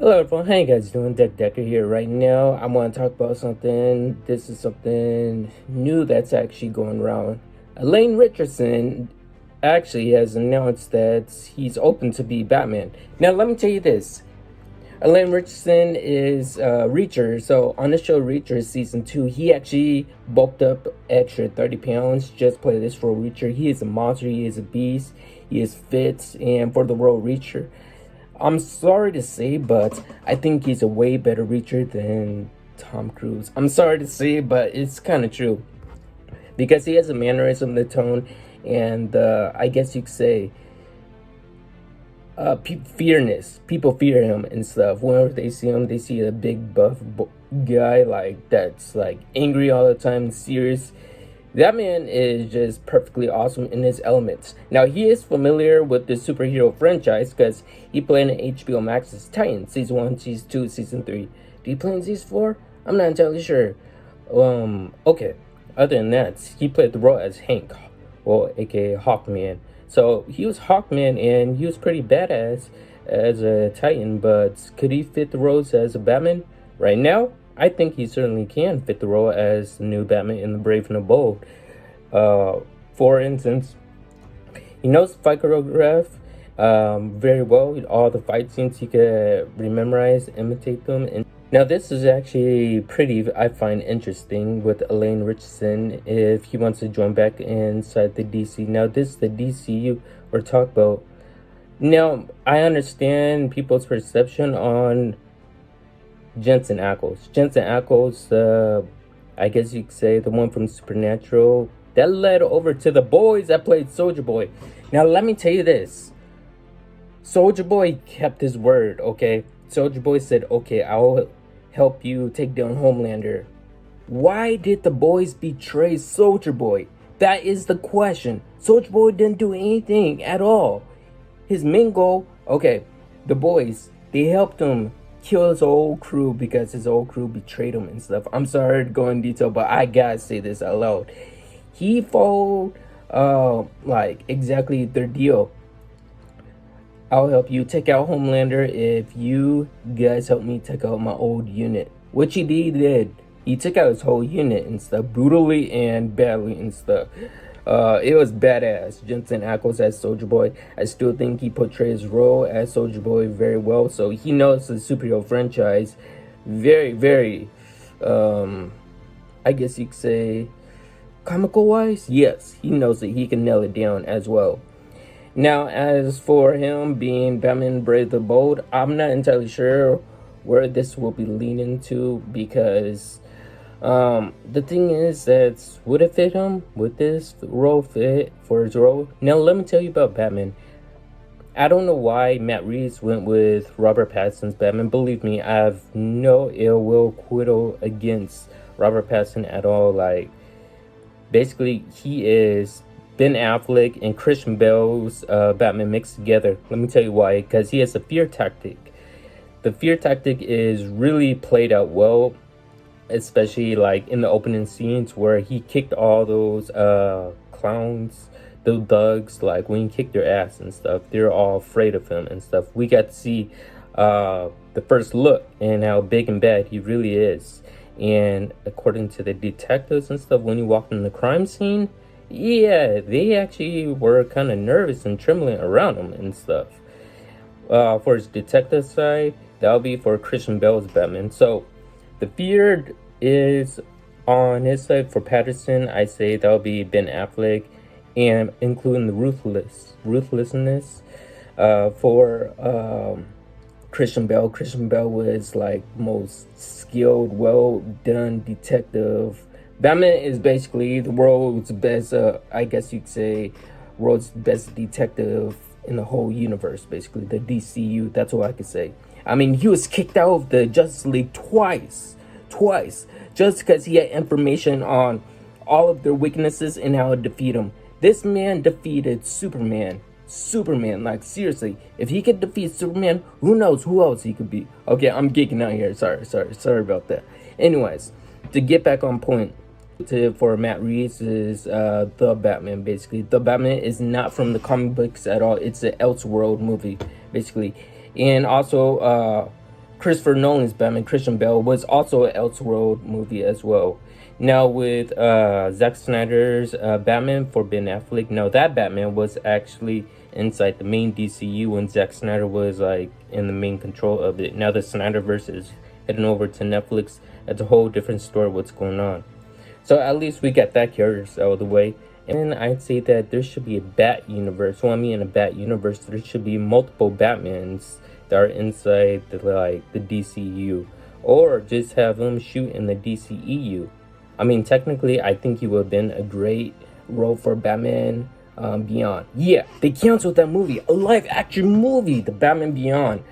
Hello everyone, how you guys doing? Decker here. Right now, I want to talk about something. This is something new that's actually going around. Ritchson actually has announced that he's open to be Batman. Now, let me tell you this. Ritchson is Reacher. So on the show Reacher season 2, he actually bulked up extra 30 pounds. Just play this for Reacher. He is a monster. He is a beast. He is fit and for the role Reacher. I'm sorry to say, but I think he's a way better Reacher than Tom Cruise. I'm sorry to say, but it's kind of true. Because he has a mannerism, the tone, and I guess you could say, people fear him and stuff. Whenever they see him, they see a big buff guy like that's like angry all the time, serious. That man is just perfectly awesome in his elements. Now, he is familiar with the superhero franchise because he played in HBO Max's Titan, Season 1, Season 2, Season 3. Did he play in Season 4? I'm not entirely sure. Okay. Other than that, he played the role as Hank, well, aka Hawkman. So, he was Hawkman and he was pretty badass as a Titan, but could he fit the roles as a Batman? Right now, I think he certainly can fit the role as the new Batman in The Brave and the Bold. For instance, he knows the fight choreograph very well. All the fight scenes he could memorize, imitate them. And now this is actually pretty, I find, interesting with Ritchson if he wants to join back inside the DC. Now this is the DCU we're talking about. Now, I understand people's perception on Jensen Ackles. I guess you could say the one from Supernatural that led over to the boys that played Soldier Boy. Now let me tell you this. Soldier Boy kept his word, okay? Soldier Boy said, okay, I'll help you take down Homelander. Why did the boys betray Soldier Boy? That is the question. Soldier Boy didn't do anything at all. His main goal, okay, the boys, they helped him kill his old crew because his old crew betrayed him and stuff. I'm sorry to go in detail, but I gotta say this out loud. He followed like exactly their deal. I'll help you take out Homelander if you guys help me take out my old unit, which he did. He took out his whole unit and stuff, brutally and badly and stuff. It was badass. Jensen Ackles as Soldier Boy. I still think he portrayed his role as Soldier Boy very well. So he knows the superhero franchise very, very, I guess you could say, comical wise. Yes, he knows that he can nail it down as well. Now, as for him being Batman Brave the Bold, I'm not entirely sure where this will be leaning to because the thing is that would it fit him? Would this role fit for his role? Now let me tell you about Batman. I don't know why Matt Reeves went with Robert Pattinson's Batman. Believe me, I have no ill will quibble against Robert Pattinson at all. Like, basically, he is Ben Affleck and Christian Bale's Batman mixed together. Let me tell you why. Because he has a fear tactic. The fear tactic is really played out well, especially like in the opening scenes where he kicked all those clowns, the thugs, like when he kicked their ass and stuff, they're all afraid of him and stuff. We got to see the first look and how big and bad he really is. And according to the detectives and stuff, when he walked in the crime scene, yeah, they actually were kind of nervous and trembling around him and stuff. For his detective side, that'll be for Christian Bale's Batman. So the fear is on his side. For Patterson, I say that'll be Ben Affleck, and including the ruthlessness for Christian Bale. Christian Bale was like most skilled, well done detective. Batman is basically the world's best, I guess you could say, world's best detective in the whole universe, basically, the DCU, that's what I could say. I mean, he was kicked out of the Justice League twice, just because he had information on all of their weaknesses and how to defeat them. This man defeated Superman, like seriously, if he could defeat Superman, who knows who else he could be. Okay, I'm geeking out here, sorry about that. Anyways, to get back on point, for Matt Reeves is the Batman. Basically, the Batman is not from the comic books at all. It's an Elseworld movie, basically. And also Christopher Nolan's Batman, Christian Bale, was also an Elseworld movie as well. Now with Zack Snyder's Batman for Ben Affleck, now that Batman was actually inside the main DCU when Zack Snyder was like in the main control of it. Now the Snyderverse is heading over to Netflix. It's a whole different story what's going on. So at least we got that characters out of the way. And I'd say that there should be a Bat universe. Well, I mean, in a Bat universe, there should be multiple Batmans that are inside the DCU, or just have them shoot in the DCEU. I mean, technically, I think he would have been a great role for Batman Beyond. Yeah, they canceled that movie, a live action movie, the Batman Beyond.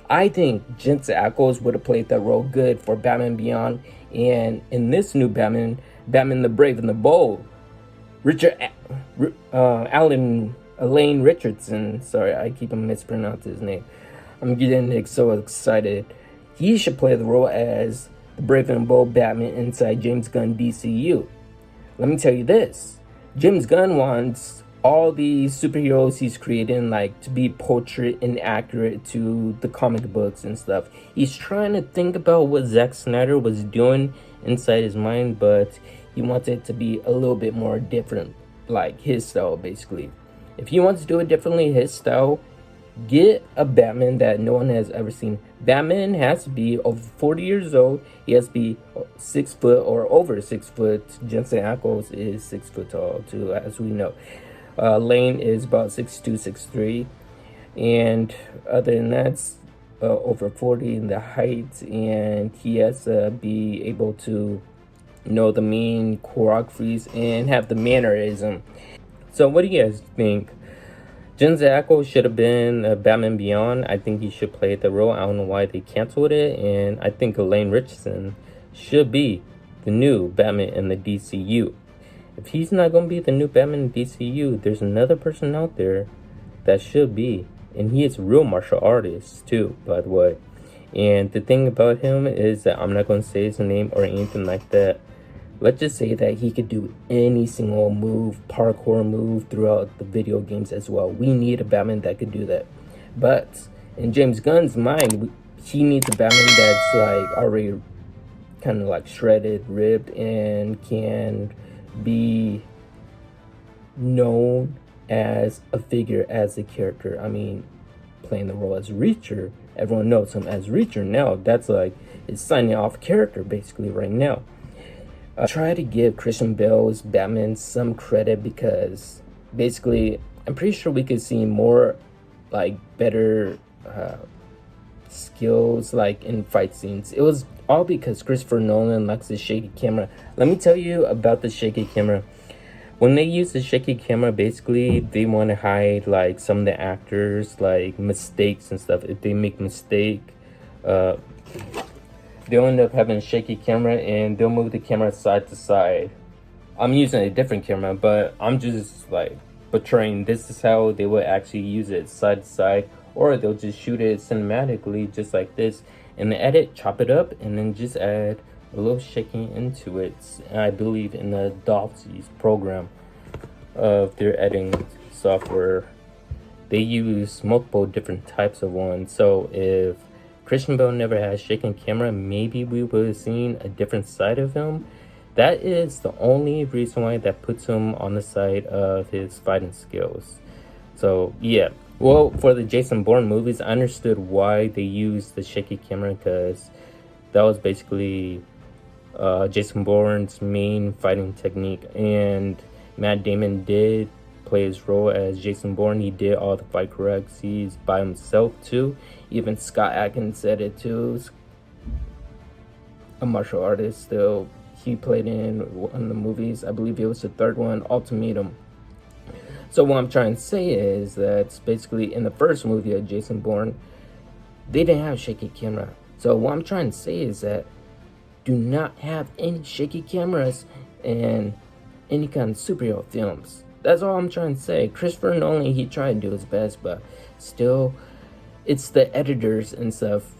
I think Jensen Ackles would have played that role good for Batman Beyond. And in this new Batman, Batman the Brave and the Bold, Elaine Richardson. Sorry, I keep on mispronouncing his name. I'm getting so excited. He should play the role as the Brave and Bold Batman inside James Gunn DCU. Let me tell you this. James Gunn wants all these superheroes he's creating to be portrait and accurate to the comic books and stuff. He's trying to think about what Zack Snyder was doing inside his mind, but he wants it to be a little bit more different, like his style basically. If he wants to do it differently, his style, get a Batman that no one has ever seen. Batman has to be over 40 years old. He has to be 6 foot or over 6 foot. Jensen Ackles is 6 foot tall too, as we know. Lane is about 6'2", 6'3", and other than that, over 40 in the height, and he has to be able to know the main choreographies and have the mannerism. So what do you guys think? Jensen Ackles should have been Batman Beyond. I think he should play the role. I don't know why they canceled it, and I think Elaine Ritchson should be the new Batman in the DCU. If he's not going to be the new Batman in DCU, there's another person out there that should be. And he is a real martial artist too, by the way. And the thing about him is that I'm not going to say his name or anything like that. Let's just say that he could do any single move, parkour move throughout the video games as well. We need a Batman that could do that. But in James Gunn's mind, he needs a Batman that's already kind of shredded, ribbed, and can be known as a figure, as a character. I mean, playing the role as Reacher, everyone knows him as Reacher now. That's it's signing off character basically right now. Try to give Christian Bale's Batman some credit, because basically I'm pretty sure we could see more better skills in fight scenes. It was all because Christopher Nolan likes the shaky camera. Let me tell you about the shaky camera. When they use the shaky camera, basically they want to hide some of the actors mistakes and stuff. If they make mistake, they'll end up having a shaky camera, and they'll move the camera side to side. I'm using a different camera, but I'm just portraying this is how they would actually use it, side to side, or they'll just shoot it cinematically just like this. In the edit, chop it up, and then just add a little shaking into it. And I believe in the Dolphy's program of their editing software, they use multiple different types of ones. So if Christian Bale never had a shaking camera, maybe we would have seen a different side of him. That is the only reason why that puts him on the side of his fighting skills. So yeah. Well, for the Jason Bourne movies, I understood why they used the shaky camera, because that was basically Jason Bourne's main fighting technique. And Matt Damon did play his role as Jason Bourne. He did all the fight choreographies by himself too. Even Scott Adkins said it too. A martial artist still. He played in one of the movies. I believe it was the third one, Ultimatum. So what I'm trying to say is that basically in the first movie of Jason Bourne, they didn't have shaky camera. So what I'm trying to say is that do not have any shaky cameras in any kind of superhero films. That's all I'm trying to say. Christopher Nolan, he tried to do his best, but still, it's the editors and stuff.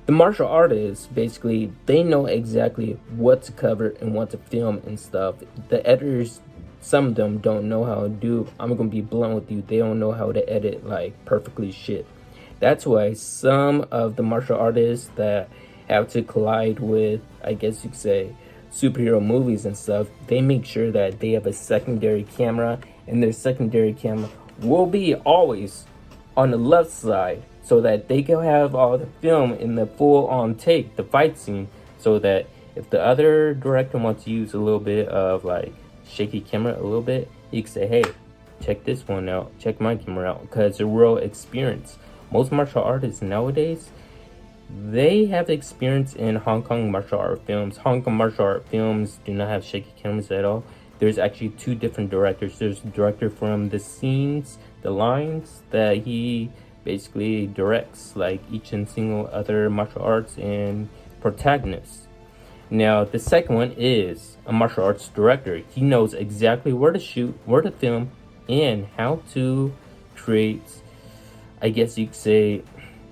The martial artists, basically, they know exactly what to cover and what to film and stuff. The editors, some of them don't know how to do. I'm gonna be blunt with you. They don't know how to edit perfectly shit. That's why some of the martial artists that have to collide with, I guess you could say, superhero movies and stuff, they make sure that they have a secondary camera, and their secondary camera will be always on the left side, so that they can have all the film in the full on take, the fight scene, so that if the other director wants to use a little bit of like shaky camera a little bit, you can say, hey, check this one out, check my camera out, because it's a real experience. Most martial artists nowadays, they have experience in Hong Kong martial art films. Hong Kong martial art films do not have shaky cameras at all. There's actually two different directors. There's a director from the scenes, the lines that he basically directs, like each and single other martial arts and protagonist. Now, the second one is a martial arts director. He knows exactly where to shoot, where to film, and how to create, I guess you could say,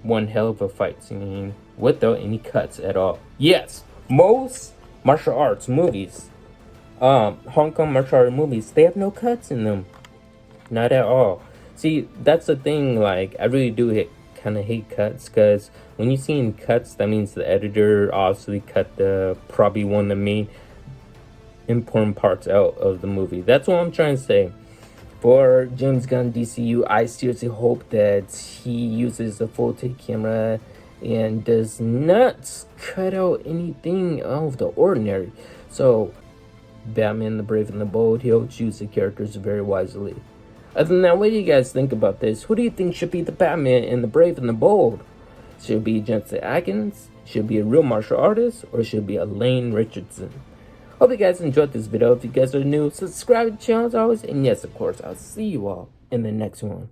one hell of a fight scene without any cuts at all. Yes, most martial arts movies, Hong Kong martial art movies, they have no cuts in them. Not at all. See, that's the thing, like, I really do kind of hate cuts, because when you see in cuts, that means the editor obviously cut probably one of the main important parts out of the movie. That's what I'm trying to say. For James Gunn DCU, I seriously hope that he uses a full take camera and does not cut out anything out of the ordinary. So, Batman the Brave and the Bold, he'll choose the characters very wisely. Other than that, what do you guys think about this? Who do you think should be the Batman in the Brave and the Bold? Should it be Jensen Atkins? Should it be a real martial artist? Or should it be Elaine Richardson? Hope you guys enjoyed this video. If you guys are new, subscribe to the channel as always. And yes, of course, I'll see you all in the next one.